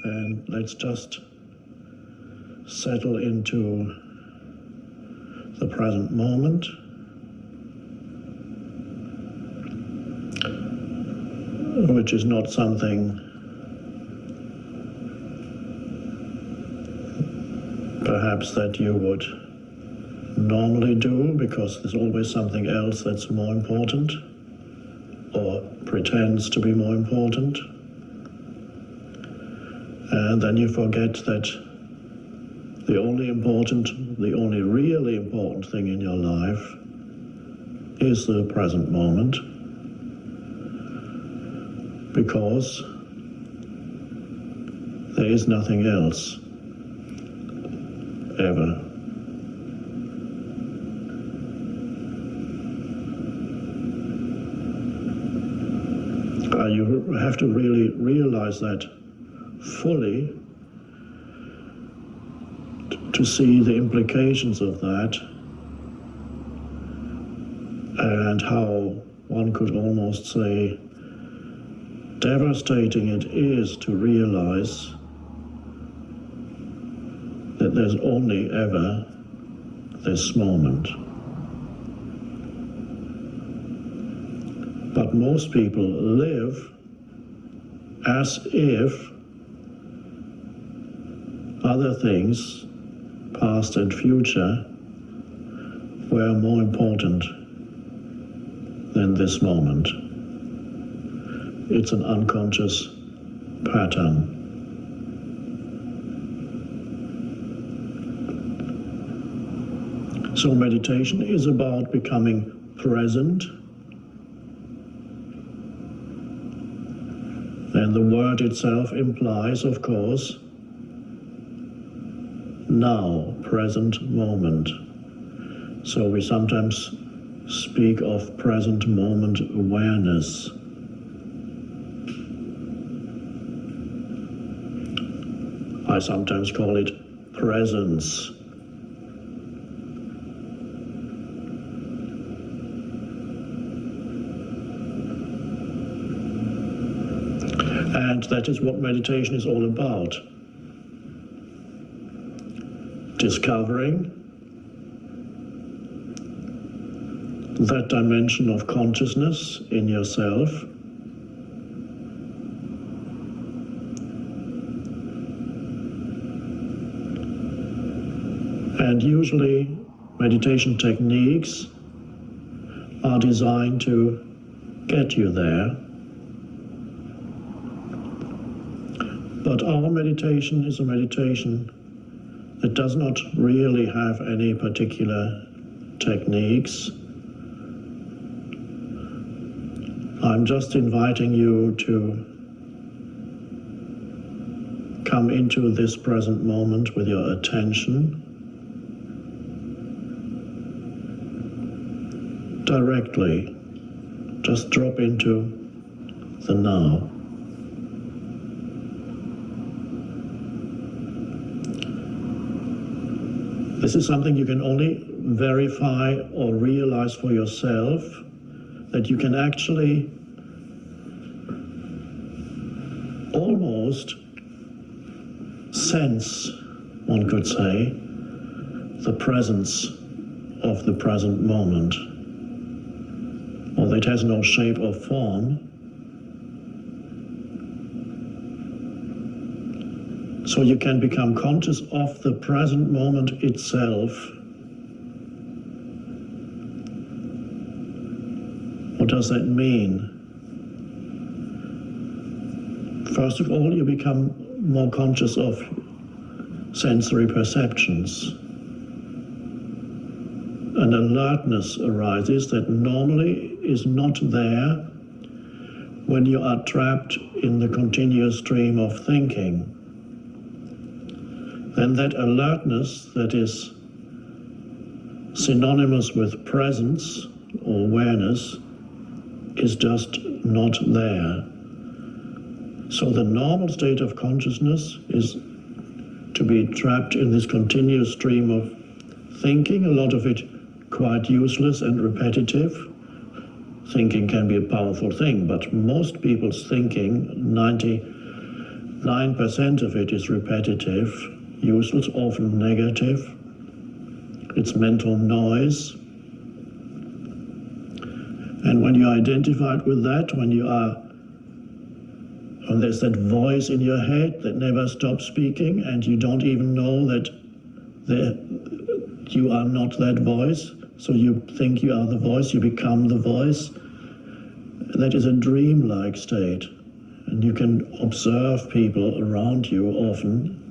And let's just settle into the present moment. Which is not something perhaps that you would normally do, because there's always something else that's more important or pretends to be more important. And then you forget that the only really important thing in your life is the present moment, because there is nothing else ever. You have to really realize that fully to see the implications of that, and how one could almost say devastating it is to realize that there's only ever this moment. But most people live as if other things, past and future, were more important than this moment. It's an unconscious pattern. So meditation is about becoming present. And the word itself implies, of course, now, present moment. So we sometimes speak of present moment awareness. I sometimes call it presence. And that is what meditation is all about. Discovering that dimension of consciousness in yourself, and usually meditation techniques are designed to get you there. But our meditation is a meditation that does not really have any particular techniques. I'm just inviting you to come into this present moment with your attention directly. Just drop into the now. This is something you can only verify or realize for yourself, that you can actually almost sense, one could say, the presence of the present moment. Although it has no shape or form. So you can become conscious of the present moment itself. What does that mean? First of all, you become more conscious of sensory perceptions. An alertness arises that normally is not there when you are trapped in the continuous stream of thinking. Then that alertness that is synonymous with presence or awareness is just not there. So the normal state of consciousness is to be trapped in this continuous stream of thinking, a lot of it quite useless and repetitive. Thinking can be a powerful thing, but most people's thinking, 90 9% of it is repetitive, useless, often negative. It's mental noise. And when you're identified with that, when there's that voice in your head that never stops speaking, and you don't even know that you are not that voice, so you think you are the voice, you become the voice. That is a dreamlike state. And you can observe people around you often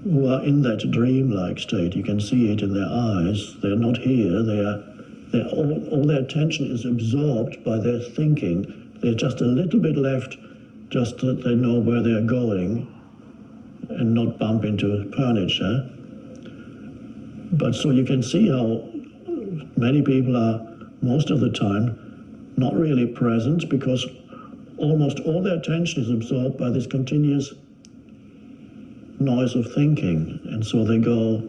who are in that dreamlike state. You can see it in their eyes. They're not here. All their attention is absorbed by their thinking. There's just a little bit left, just that they know where they're going and not bump into furniture. But so you can see how many people are, most of the time, not really present, because almost all their attention is absorbed by this continuous noise of thinking. And so they go,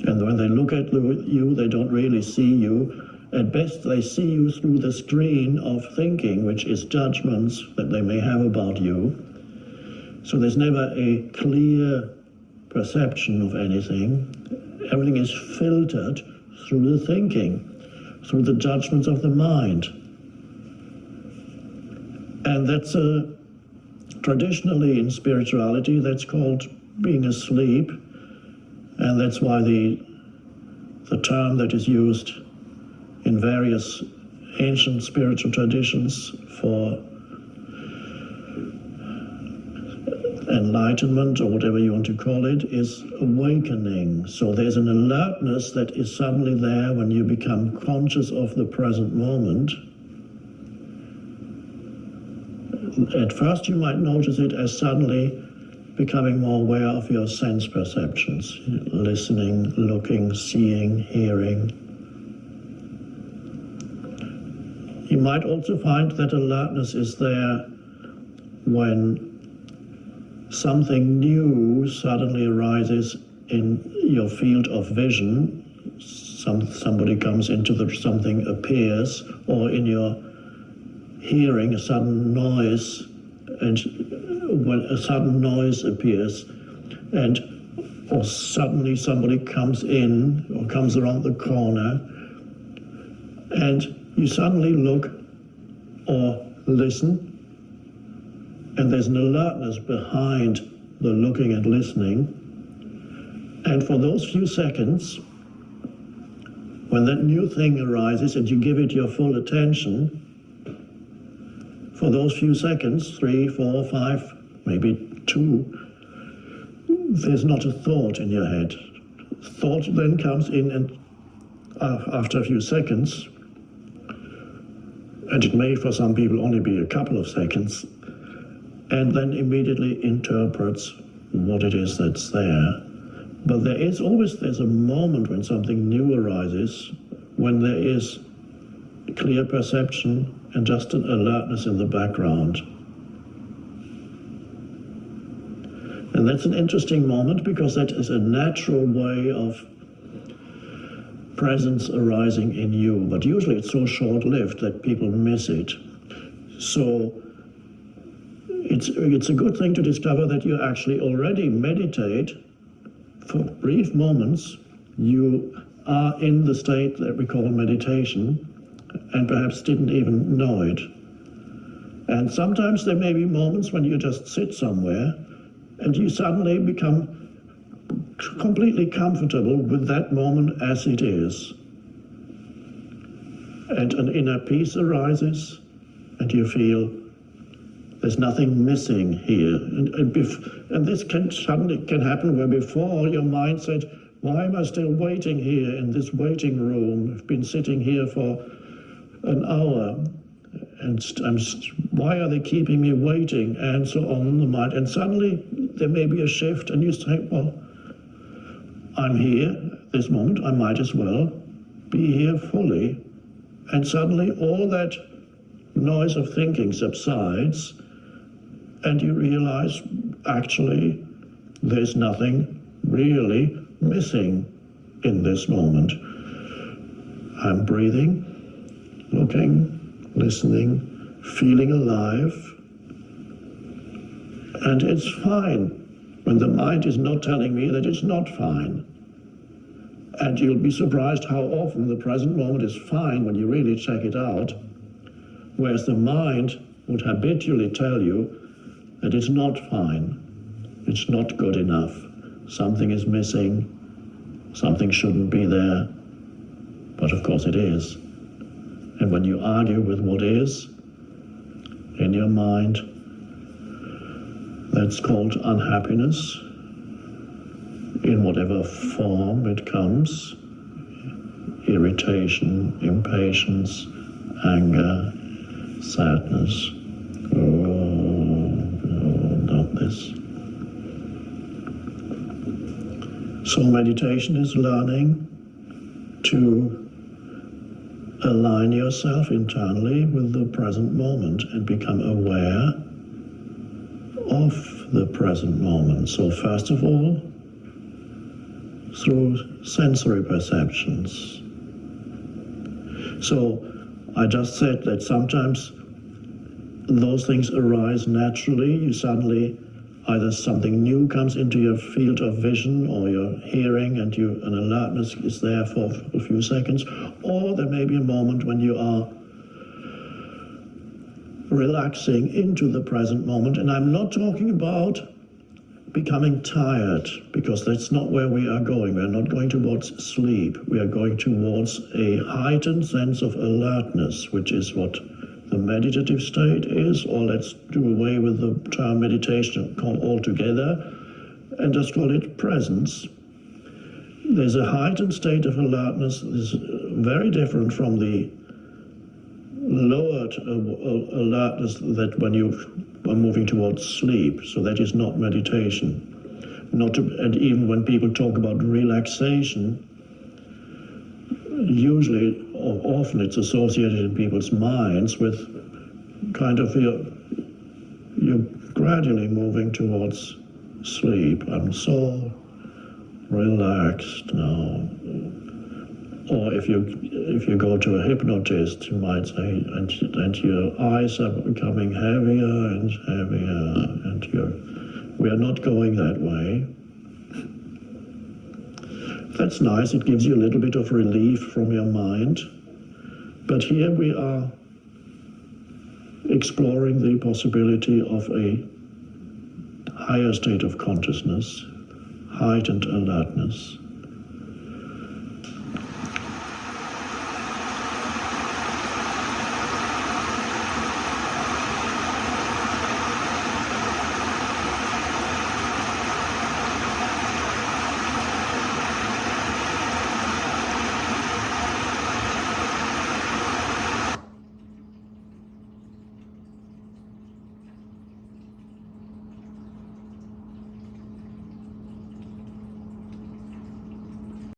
and when they look at you, they don't really see you. At best, they see you through the screen of thinking, which is judgments that they may have about you. So there's never a clear perception of anything. Everything is filtered through the thinking, through the judgments of the mind. And that's traditionally in spirituality, that's called being asleep. And that's why the term that is used in various ancient spiritual traditions for enlightenment, or whatever you want to call it, is awakening. So there's an alertness that is suddenly there when you become conscious of the present moment. At first you might notice it as suddenly becoming more aware of your sense perceptions, listening, looking, seeing, hearing. You might also find that alertness is there when something new suddenly arises in your field of vision. Somebody comes into something appears, or in your hearing, a sudden noise, and when a sudden noise appears, or suddenly somebody comes in or comes around the corner, and you suddenly look or listen, and there's an alertness behind the looking and listening. And for those few seconds, when that new thing arises and you give it your full attention, for those few seconds, 3, 4, 5, maybe 2, there's not a thought in your head. Thought then comes in, and after a few seconds, and it may for some people only be a couple of seconds, and then immediately interprets what it is that's there. But there's a moment when something new arises, when there is clear perception and just an alertness in the background. And that's an interesting moment, because that is a natural way of presence arising in you. But usually it's so short-lived that people miss it. So it's a good thing to discover that you actually already meditate. For brief moments, you are in the state that we call meditation, and perhaps didn't even know it. And sometimes there may be moments when you just sit somewhere and you suddenly become completely comfortable with that moment as it is. And an inner peace arises, and you feel there's nothing missing here. And this can happen where before your mind said, why am I still waiting here in this waiting room? I've been sitting here for an hour, and why are they keeping me waiting? And so on the mind. And suddenly there may be a shift, and you say, well, I'm here this moment, I might as well be here fully. And suddenly all that noise of thinking subsides, and you realize, actually, there's nothing really missing in this moment. I'm breathing, looking, listening, feeling alive, and it's fine when the mind is not telling me that it's not fine. And you'll be surprised how often the present moment is fine when you really check it out, whereas the mind would habitually tell you that it's not fine, it's not good enough, something is missing, something shouldn't be there, but of course it is. And when you argue with what is in your mind, that's called unhappiness, in whatever form it comes: irritation, impatience, anger, sadness. Oh, not this. So meditation is learning to align yourself internally with the present moment and become aware of the present moment. So first of all, through sensory perceptions. So I just said that sometimes those things arise naturally. You suddenly, either something new comes into your field of vision or your hearing, and an alertness is there for a few seconds, or there may be a moment when you are relaxing into the present moment. And I'm not talking about becoming tired, because that's not where we are going. We are not going towards sleep. We are going towards a heightened sense of alertness, which is what the meditative state is. Or let's do away with the term meditation altogether and just call it presence. There's a heightened state of alertness that is very different from the lowered alertness that when you are moving towards sleep. So that is not meditation. And even when people talk about relaxation, usually or often it's associated in people's minds with kind of you're gradually moving towards sleep. I'm so relaxed now. Or if you go to a hypnotist, you might say, and your eyes are becoming heavier and heavier, and we are not going that way. That's nice. It gives you a little bit of relief from your mind. But here we are exploring the possibility of a higher state of consciousness, heightened alertness.